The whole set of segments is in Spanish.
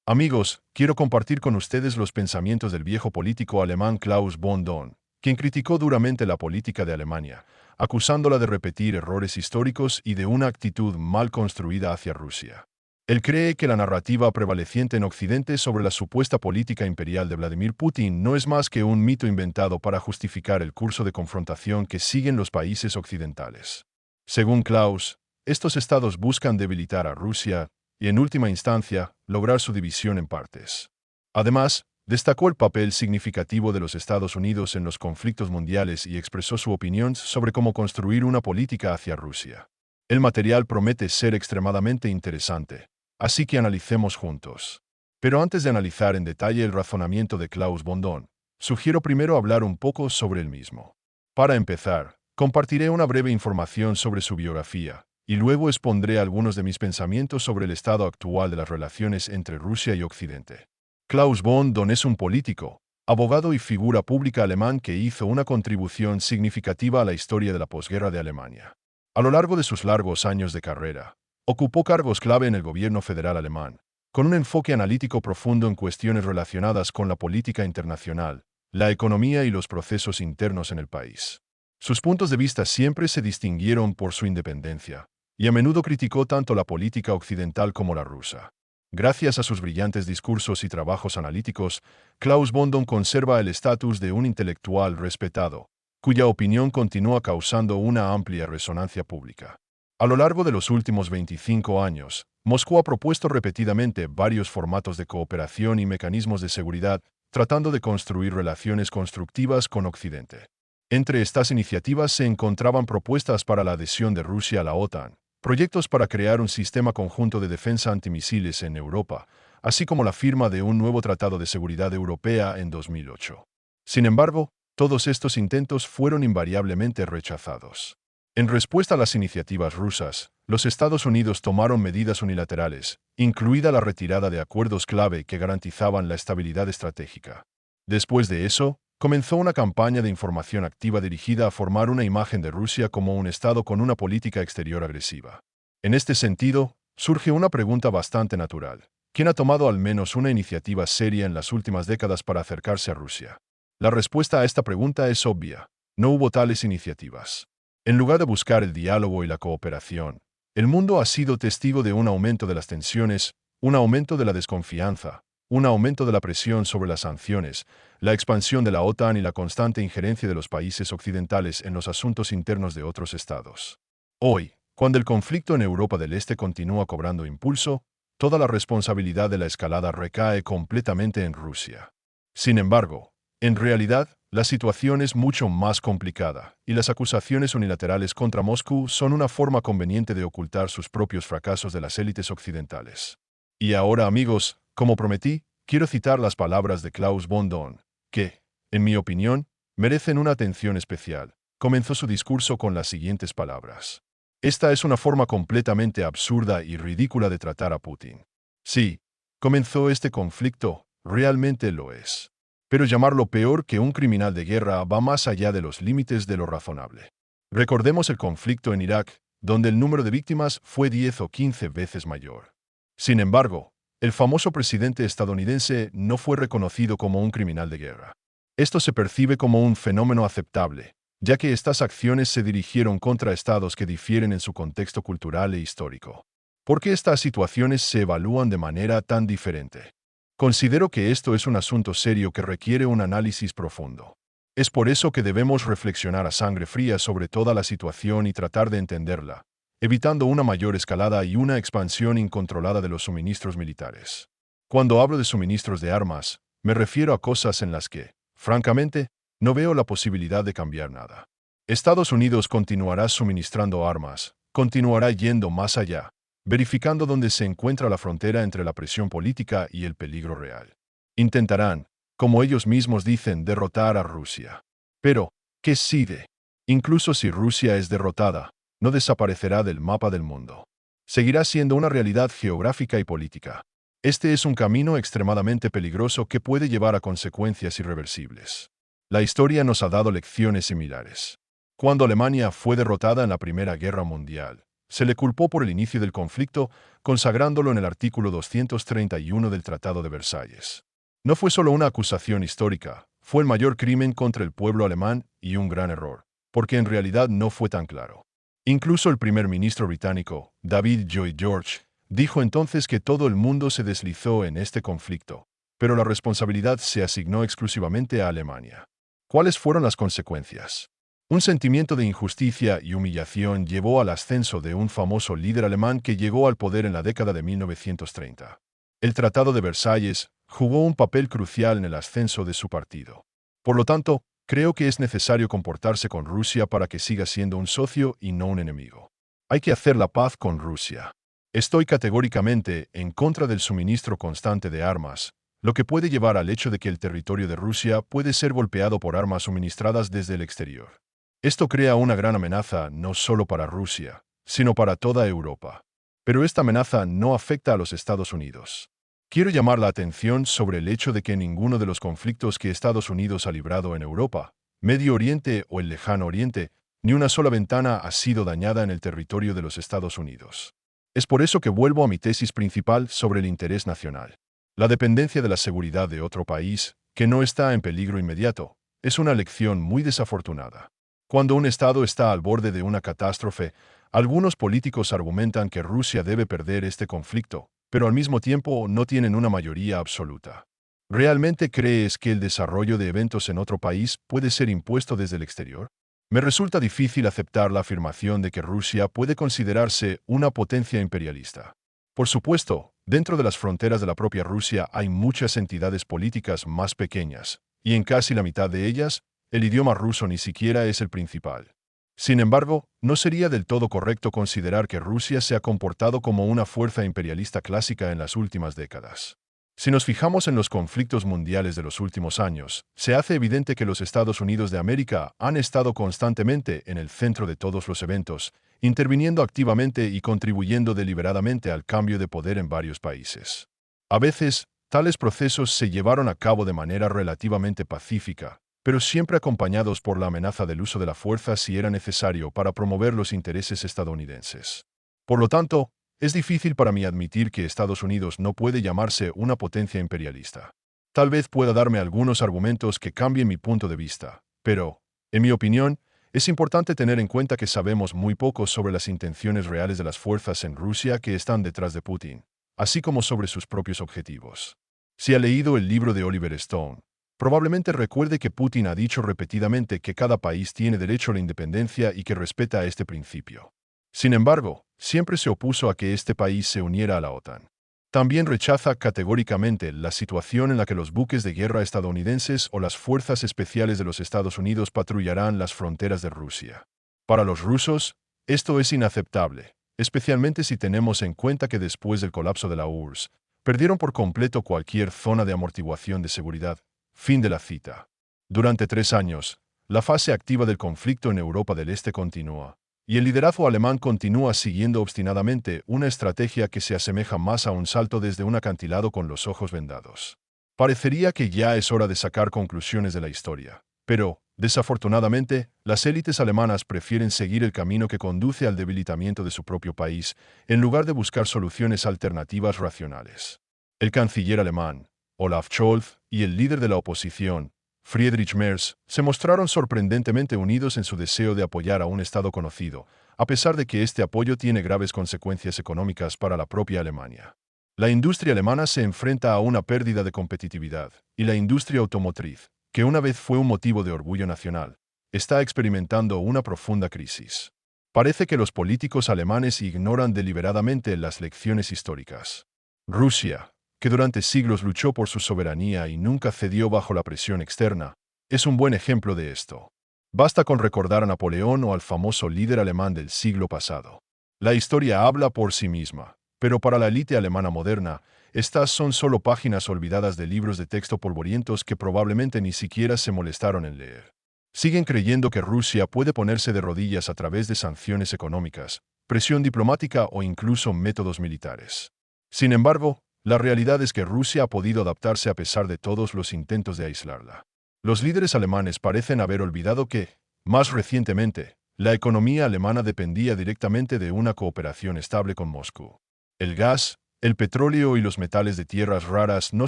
Amigos, quiero compartir con ustedes los pensamientos del viejo político alemán Klaus von Dohn, quien criticó duramente la política de Alemania, acusándola de repetir errores históricos y de una actitud mal construida hacia Rusia. Él cree que la narrativa prevaleciente en Occidente sobre la supuesta política imperial de Vladimir Putin no es más que un mito inventado para justificar el curso de confrontación que siguen los países occidentales. Según Klaus, estos estados buscan debilitar a Rusia y, en última instancia, lograr su división en partes. Además, destacó el papel significativo de los Estados Unidos en los conflictos mundiales y expresó su opinión sobre cómo construir una política hacia Rusia. El material promete ser extremadamente interesante, así que analicemos juntos. Pero antes de analizar en detalle el razonamiento de Klaus von Dohn, sugiero primero hablar un poco sobre él mismo. Para empezar, compartiré una breve información sobre su biografía, y luego expondré algunos de mis pensamientos sobre el estado actual de las relaciones entre Rusia y Occidente. Klaus von Dohn es un político, abogado y figura pública alemán que hizo una contribución significativa a la historia de la posguerra de Alemania. A lo largo de sus largos años de carrera, ocupó cargos clave en el gobierno federal alemán, con un enfoque analítico profundo en cuestiones relacionadas con la política internacional, la economía y los procesos internos en el país. Sus puntos de vista siempre se distinguieron por su independencia, y a menudo criticó tanto la política occidental como la rusa. Gracias a sus brillantes discursos y trabajos analíticos, Klaus von Dohn conserva el estatus de un intelectual respetado, cuya opinión continúa causando una amplia resonancia pública. A lo largo de los últimos 25 años, Moscú ha propuesto repetidamente varios formatos de cooperación y mecanismos de seguridad, tratando de construir relaciones constructivas con Occidente. Entre estas iniciativas se encontraban propuestas para la adhesión de Rusia a la OTAN, proyectos para crear un sistema conjunto de defensa antimisiles en Europa, así como la firma de un nuevo Tratado de Seguridad Europea en 2008. Sin embargo, todos estos intentos fueron invariablemente rechazados. En respuesta a las iniciativas rusas, los Estados Unidos tomaron medidas unilaterales, incluida la retirada de acuerdos clave que garantizaban la estabilidad estratégica. Después de eso, comenzó una campaña de información activa dirigida a formar una imagen de Rusia como un Estado con una política exterior agresiva. En este sentido, surge una pregunta bastante natural. ¿Quién ha tomado al menos una iniciativa seria en las últimas décadas para acercarse a Rusia? La respuesta a esta pregunta es obvia. No hubo tales iniciativas. En lugar de buscar el diálogo y la cooperación, el mundo ha sido testigo de un aumento de las tensiones, un aumento de la desconfianza, un aumento de la presión sobre las sanciones, la expansión de la OTAN y la constante injerencia de los países occidentales en los asuntos internos de otros estados. Hoy, cuando el conflicto en Europa del Este continúa cobrando impulso, toda la responsabilidad de la escalada recae completamente en Rusia. Sin embargo, en realidad, la situación es mucho más complicada, y las acusaciones unilaterales contra Moscú son una forma conveniente de ocultar sus propios fracasos de las élites occidentales. Y ahora, amigos, como prometí, quiero citar las palabras de Klaus von Dohn, que, en mi opinión, merecen una atención especial. Comenzó su discurso con las siguientes palabras. Esta es una forma completamente absurda y ridícula de tratar a Putin. Sí, comenzó este conflicto, realmente lo es. Pero llamarlo peor que un criminal de guerra va más allá de los límites de lo razonable. Recordemos el conflicto en Irak, donde el número de víctimas fue 10 o 15 veces mayor. Sin embargo, el famoso presidente estadounidense no fue reconocido como un criminal de guerra. Esto se percibe como un fenómeno aceptable, ya que estas acciones se dirigieron contra estados que difieren en su contexto cultural e histórico. ¿Por qué estas situaciones se evalúan de manera tan diferente? Considero que esto es un asunto serio que requiere un análisis profundo. Es por eso que debemos reflexionar a sangre fría sobre toda la situación y tratar de entenderla, evitando una mayor escalada y una expansión incontrolada de los suministros militares. Cuando hablo de suministros de armas, me refiero a cosas en las que, francamente, no veo la posibilidad de cambiar nada. Estados Unidos continuará suministrando armas, continuará yendo más allá, verificando dónde se encuentra la frontera entre la presión política y el peligro real. Intentarán, como ellos mismos dicen, derrotar a Rusia. Pero, ¿qué sigue? Incluso si Rusia es derrotada, no desaparecerá del mapa del mundo. Seguirá siendo una realidad geográfica y política. Este es un camino extremadamente peligroso que puede llevar a consecuencias irreversibles. La historia nos ha dado lecciones similares. Cuando Alemania fue derrotada en la Primera Guerra Mundial, Se le culpó por el inicio del conflicto, consagrándolo en el artículo 231 del Tratado de Versalles. No fue solo una acusación histórica, fue el mayor crimen contra el pueblo alemán y un gran error, porque en realidad no fue tan claro. Incluso el primer ministro británico, David Lloyd George, dijo entonces que todo el mundo se deslizó en este conflicto, pero la responsabilidad se asignó exclusivamente a Alemania. ¿Cuáles fueron las consecuencias? Un sentimiento de injusticia y humillación llevó al ascenso de un famoso líder alemán que llegó al poder en la década de 1930. El Tratado de Versalles jugó un papel crucial en el ascenso de su partido. Por lo tanto, creo que es necesario comportarse con Rusia para que siga siendo un socio y no un enemigo. Hay que hacer la paz con Rusia. Estoy categóricamente en contra del suministro constante de armas, lo que puede llevar al hecho de que el territorio de Rusia puede ser golpeado por armas suministradas desde el exterior. Esto crea una gran amenaza no solo para Rusia, sino para toda Europa. Pero esta amenaza no afecta a los Estados Unidos. Quiero llamar la atención sobre el hecho de que ninguno de los conflictos que Estados Unidos ha librado en Europa, Medio Oriente o el Lejano Oriente, ni una sola ventana ha sido dañada en el territorio de los Estados Unidos. Es por eso que vuelvo a mi tesis principal sobre el interés nacional. La dependencia de la seguridad de otro país, que no está en peligro inmediato, es una lección muy desafortunada. Cuando un Estado está al borde de una catástrofe, algunos políticos argumentan que Rusia debe perder este conflicto, pero al mismo tiempo no tienen una mayoría absoluta. ¿Realmente crees que el desarrollo de eventos en otro país puede ser impuesto desde el exterior? Me resulta difícil aceptar la afirmación de que Rusia puede considerarse una potencia imperialista. Por supuesto, dentro de las fronteras de la propia Rusia hay muchas entidades políticas más pequeñas, y en casi la mitad de ellas, el idioma ruso ni siquiera es el principal. Sin embargo, no sería del todo correcto considerar que Rusia se ha comportado como una fuerza imperialista clásica en las últimas décadas. Si nos fijamos en los conflictos mundiales de los últimos años, se hace evidente que los Estados Unidos de América han estado constantemente en el centro de todos los eventos, interviniendo activamente y contribuyendo deliberadamente al cambio de poder en varios países. A veces, tales procesos se llevaron a cabo de manera relativamente pacífica, pero siempre acompañados por la amenaza del uso de la fuerza si era necesario para promover los intereses estadounidenses. Por lo tanto, es difícil para mí admitir que Estados Unidos no puede llamarse una potencia imperialista. Tal vez pueda darme algunos argumentos que cambien mi punto de vista, pero, en mi opinión, es importante tener en cuenta que sabemos muy poco sobre las intenciones reales de las fuerzas en Rusia que están detrás de Putin, así como sobre sus propios objetivos. Si ha leído el libro de Oliver Stone, probablemente recuerde que Putin ha dicho repetidamente que cada país tiene derecho a la independencia y que respeta este principio. Sin embargo, siempre se opuso a que este país se uniera a la OTAN. También rechaza categóricamente la situación en la que los buques de guerra estadounidenses o las fuerzas especiales de los Estados Unidos patrullarán las fronteras de Rusia. Para los rusos, esto es inaceptable, especialmente si tenemos en cuenta que después del colapso de la URSS, perdieron por completo cualquier zona de amortiguación de seguridad. Fin de la cita. Durante 3 años, la fase activa del conflicto en Europa del Este continúa, y el liderazgo alemán continúa siguiendo obstinadamente una estrategia que se asemeja más a un salto desde un acantilado con los ojos vendados. Parecería que ya es hora de sacar conclusiones de la historia, pero, desafortunadamente, las élites alemanas prefieren seguir el camino que conduce al debilitamiento de su propio país, en lugar de buscar soluciones alternativas racionales. El canciller alemán, Olaf Scholz, y el líder de la oposición, Friedrich Merz, se mostraron sorprendentemente unidos en su deseo de apoyar a un Estado conocido, a pesar de que este apoyo tiene graves consecuencias económicas para la propia Alemania. La industria alemana se enfrenta a una pérdida de competitividad, y la industria automotriz, que una vez fue un motivo de orgullo nacional, está experimentando una profunda crisis. Parece que los políticos alemanes ignoran deliberadamente las lecciones históricas. Rusia, que durante siglos luchó por su soberanía y nunca cedió bajo la presión externa, es un buen ejemplo de esto. Basta con recordar a Napoleón o al famoso líder alemán del siglo pasado. La historia habla por sí misma, pero para la élite alemana moderna, estas son solo páginas olvidadas de libros de texto polvorientos que probablemente ni siquiera se molestaron en leer. Siguen creyendo que Rusia puede ponerse de rodillas a través de sanciones económicas, presión diplomática o incluso métodos militares. Sin embargo, la realidad es que Rusia ha podido adaptarse a pesar de todos los intentos de aislarla. Los líderes alemanes parecen haber olvidado que, más recientemente, la economía alemana dependía directamente de una cooperación estable con Moscú. El gas, el petróleo y los metales de tierras raras no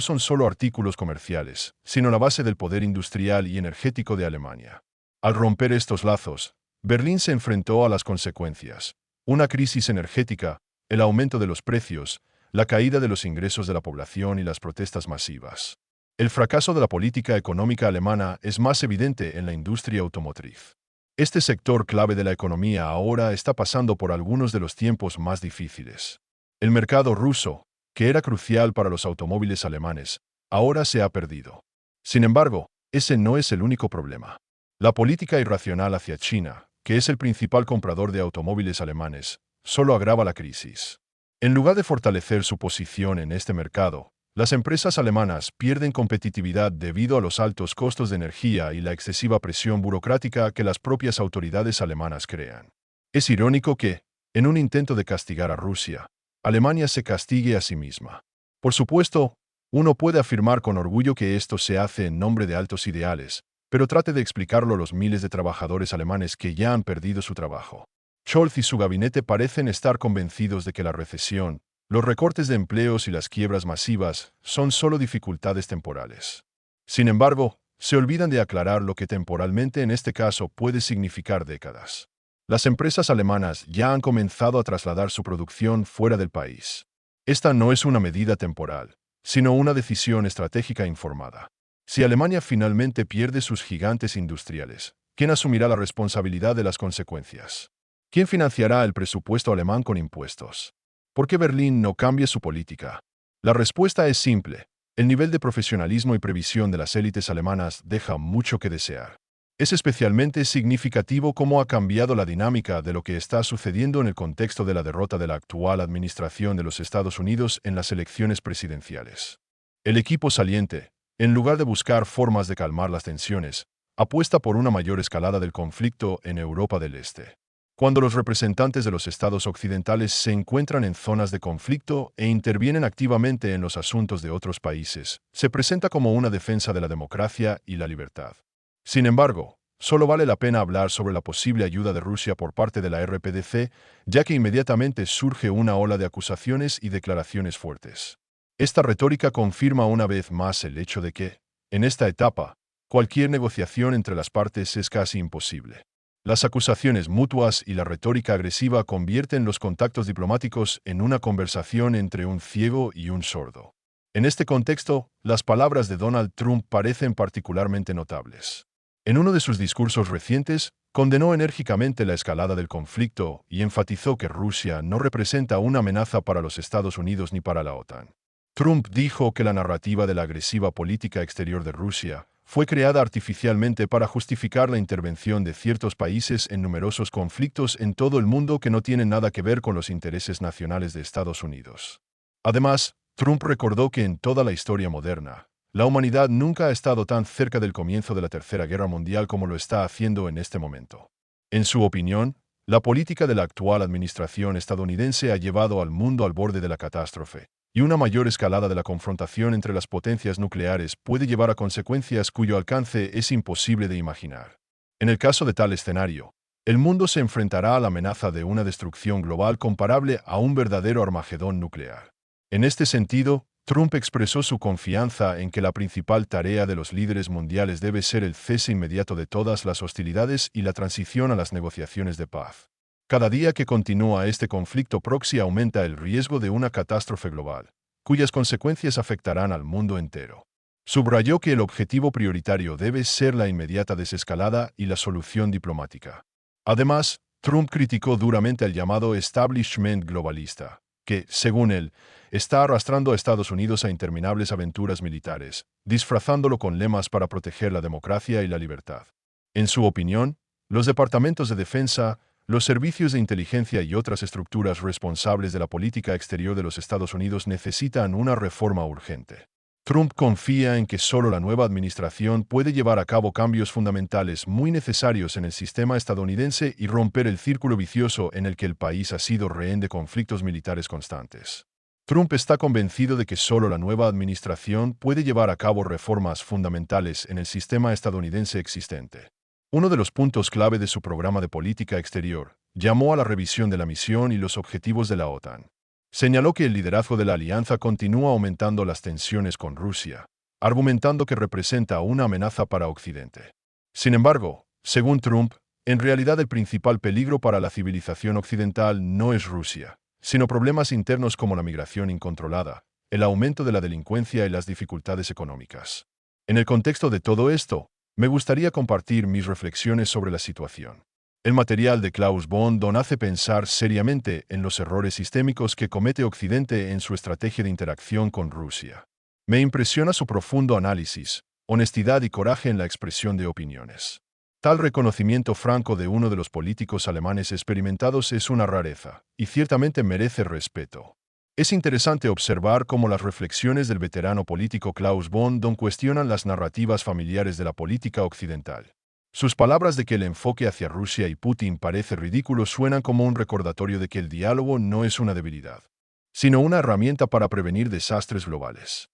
son solo artículos comerciales, sino la base del poder industrial y energético de Alemania. Al romper estos lazos, Berlín se enfrentó a las consecuencias: una crisis energética, el aumento de los precios, la caída de los ingresos de la población y las protestas masivas. El fracaso de la política económica alemana es más evidente en la industria automotriz. Este sector clave de la economía ahora está pasando por algunos de los tiempos más difíciles. El mercado ruso, que era crucial para los automóviles alemanes, ahora se ha perdido. Sin embargo, ese no es el único problema. La política irracional hacia China, que es el principal comprador de automóviles alemanes, solo agrava la crisis. En lugar de fortalecer su posición en este mercado, las empresas alemanas pierden competitividad debido a los altos costos de energía y la excesiva presión burocrática que las propias autoridades alemanas crean. Es irónico que, en un intento de castigar a Rusia, Alemania se castigue a sí misma. Por supuesto, uno puede afirmar con orgullo que esto se hace en nombre de altos ideales, pero trate de explicarlo a los miles de trabajadores alemanes que ya han perdido su trabajo. Scholz y su gabinete parecen estar convencidos de que la recesión, los recortes de empleos y las quiebras masivas son solo dificultades temporales. Sin embargo, se olvidan de aclarar lo que temporalmente en este caso puede significar décadas. Las empresas alemanas ya han comenzado a trasladar su producción fuera del país. Esta no es una medida temporal, sino una decisión estratégica informada. Si Alemania finalmente pierde sus gigantes industriales, ¿quién asumirá la responsabilidad de las consecuencias? ¿Quién financiará el presupuesto alemán con impuestos? ¿Por qué Berlín no cambia su política? La respuesta es simple: el nivel de profesionalismo y previsión de las élites alemanas deja mucho que desear. Es especialmente significativo cómo ha cambiado la dinámica de lo que está sucediendo en el contexto de la derrota de la actual administración de los Estados Unidos en las elecciones presidenciales. El equipo saliente, en lugar de buscar formas de calmar las tensiones, apuesta por una mayor escalada del conflicto en Europa del Este. Cuando los representantes de los estados occidentales se encuentran en zonas de conflicto e intervienen activamente en los asuntos de otros países, se presenta como una defensa de la democracia y la libertad. Sin embargo, solo vale la pena hablar sobre la posible ayuda de Rusia por parte de la RPDC, ya que inmediatamente surge una ola de acusaciones y declaraciones fuertes. Esta retórica confirma una vez más el hecho de que, en esta etapa, cualquier negociación entre las partes es casi imposible. Las acusaciones mutuas y la retórica agresiva convierten los contactos diplomáticos en una conversación entre un ciego y un sordo. En este contexto, las palabras de Donald Trump parecen particularmente notables. En uno de sus discursos recientes, condenó enérgicamente la escalada del conflicto y enfatizó que Rusia no representa una amenaza para los Estados Unidos ni para la OTAN. Trump dijo que la narrativa de la agresiva política exterior de Rusia fue creada artificialmente para justificar la intervención de ciertos países en numerosos conflictos en todo el mundo que no tienen nada que ver con los intereses nacionales de Estados Unidos. Además, Trump recordó que en toda la historia moderna, la humanidad nunca ha estado tan cerca del comienzo de la Tercera Guerra Mundial como lo está haciendo en este momento. En su opinión, la política de la actual administración estadounidense ha llevado al mundo al borde de la catástrofe, y una mayor escalada de la confrontación entre las potencias nucleares puede llevar a consecuencias cuyo alcance es imposible de imaginar. En el caso de tal escenario, el mundo se enfrentará a la amenaza de una destrucción global comparable a un verdadero Armagedón nuclear. En este sentido, Trump expresó su confianza en que la principal tarea de los líderes mundiales debe ser el cese inmediato de todas las hostilidades y la transición a las negociaciones de paz. Cada día que continúa este conflicto proxy aumenta el riesgo de una catástrofe global, cuyas consecuencias afectarán al mundo entero. Subrayó que el objetivo prioritario debe ser la inmediata desescalada y la solución diplomática. Además, Trump criticó duramente el llamado establishment globalista, que, según él, está arrastrando a Estados Unidos a interminables aventuras militares, disfrazándolo con lemas para proteger la democracia y la libertad. En su opinión, los departamentos de defensa, los servicios de inteligencia y otras estructuras responsables de la política exterior de los Estados Unidos necesitan una reforma urgente. Trump confía en que solo la nueva administración puede llevar a cabo cambios fundamentales muy necesarios en el sistema estadounidense y romper el círculo vicioso en el que el país ha sido rehén de conflictos militares constantes. Trump está convencido de que solo la nueva administración puede llevar a cabo reformas fundamentales en el sistema estadounidense existente. Uno de los puntos clave de su programa de política exterior llamó a la revisión de la misión y los objetivos de la OTAN. Señaló que el liderazgo de la alianza continúa aumentando las tensiones con Rusia, argumentando que representa una amenaza para Occidente. Sin embargo, según Trump, en realidad el principal peligro para la civilización occidental no es Rusia, sino problemas internos como la migración incontrolada, el aumento de la delincuencia y las dificultades económicas. En el contexto de todo esto, me gustaría compartir mis reflexiones sobre la situación. El material de Klaus von Dohn hace pensar seriamente en los errores sistémicos que comete Occidente en su estrategia de interacción con Rusia. Me impresiona su profundo análisis, honestidad y coraje en la expresión de opiniones. Tal reconocimiento franco de uno de los políticos alemanes experimentados es una rareza, y ciertamente merece respeto. Es interesante observar cómo las reflexiones del veterano político Klaus von Dohn cuestionan las narrativas familiares de la política occidental. Sus palabras de que el enfoque hacia Rusia y Putin parece ridículo suenan como un recordatorio de que el diálogo no es una debilidad, sino una herramienta para prevenir desastres globales.